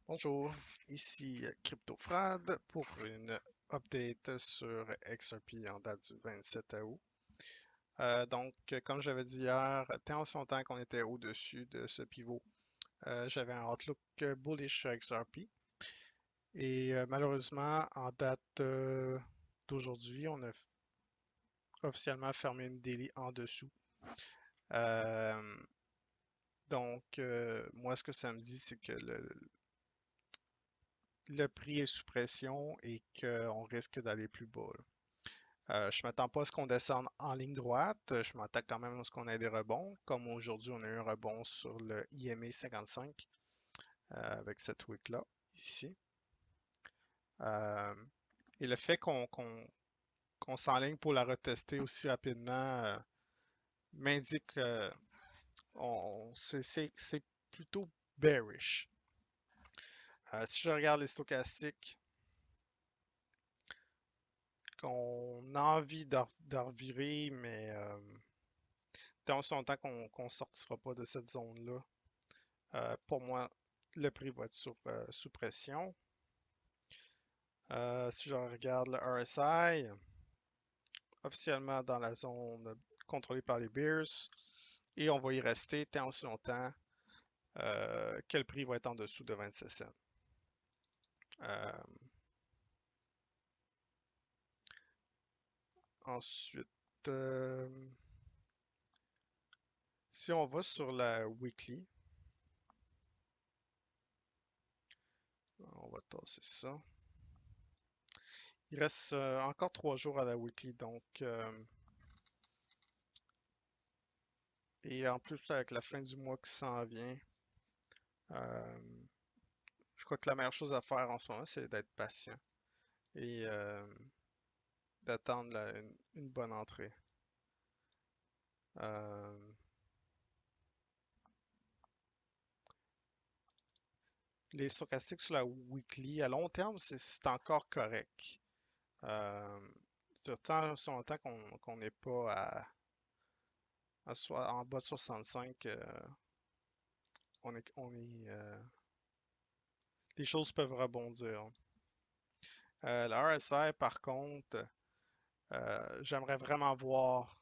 Bonjour, ici CryptoFrad pour une update sur XRP en date du 27 août. Comme j'avais dit hier, tant en son temps qu'on était au-dessus de ce pivot, j'avais un outlook bullish sur XRP. Et malheureusement, en date d'aujourd'hui, on a officiellement fermé une daily en dessous. Euh, Moi, ce que ça me dit, c'est que le prix est sous pression et qu'on risque d'aller plus bas, là. Je ne m'attends pas à ce qu'on descende en ligne droite. Je m'attends quand même à ce qu'on ait des rebonds. Comme aujourd'hui, on a eu un rebond sur le IMA 55 avec cette wick-là, ici. Euh, et le fait qu'on s'enligne pour la retester aussi rapidement m'indique que c'est plutôt bearish. Si je regarde les stochastiques, qu'on a envie de revirer, mais tant son temps qu'on ne sortira pas de cette zone-là, pour moi, le prix va être sous pression. Si je regarde le RSI, officiellement dans la zone contrôlée par les Bears, et on va y rester tant aussi longtemps que le prix va être en dessous de 26 cents. Euh, Ensuite, euh, si on va sur la weekly, on va tasser ça. Il reste encore 3 jours à la weekly, et en plus avec la fin du mois qui s'en vient, euh, je crois que la meilleure chose à faire en ce moment, c'est d'être patient et d'attendre une bonne entrée. Euh, les stochastiques sur la weekly, à long terme, c'est encore correct. Euh, Tant si longtemps qu'on n'est pas en bas de 65, les choses peuvent rebondir. Le RSI, par contre, j'aimerais vraiment voir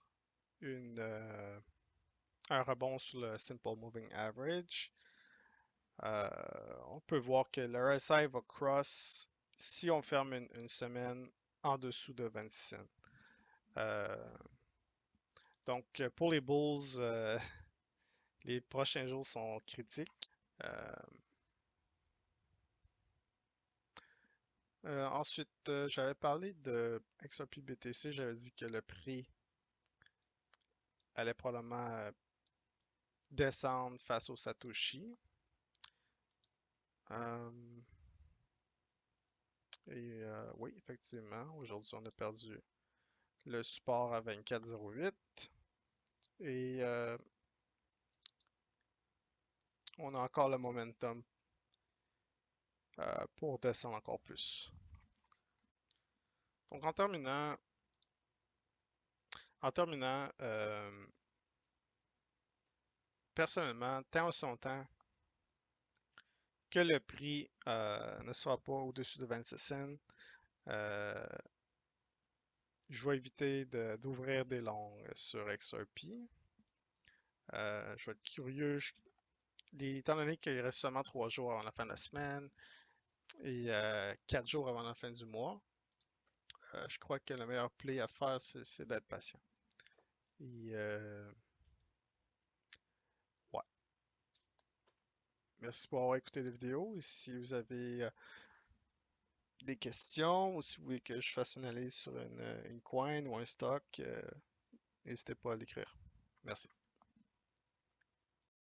un rebond sur le Simple Moving Average. Euh, on peut voir que le RSI va cross si on ferme une semaine en dessous de 26 cents. Euh, pour les Bulls, les prochains jours sont critiques. Euh, Ensuite, j'avais parlé de XRP BTC, j'avais dit que le prix allait probablement descendre face au Satoshi. Euh, oui, effectivement, aujourd'hui on a perdu le support à 24,08 et on a encore le momentum pour descendre encore plus. Donc en terminant, personnellement, tant aussi longtemps que le prix ne sera pas au-dessus de 26 cents, euh, je vais éviter d'ouvrir des longues sur XRP. Je vais être curieux, étant donné qu'il reste seulement 3 jours avant la fin de la semaine et 4 jours avant la fin du mois, je crois que le meilleur play à faire, c'est d'être patient. Et ouais. Merci pour avoir écouté la vidéo. Et si vous avez des questions ou si vous voulez que je fasse une analyse sur une coin ou un stock, n'hésitez pas à l'écrire. Merci.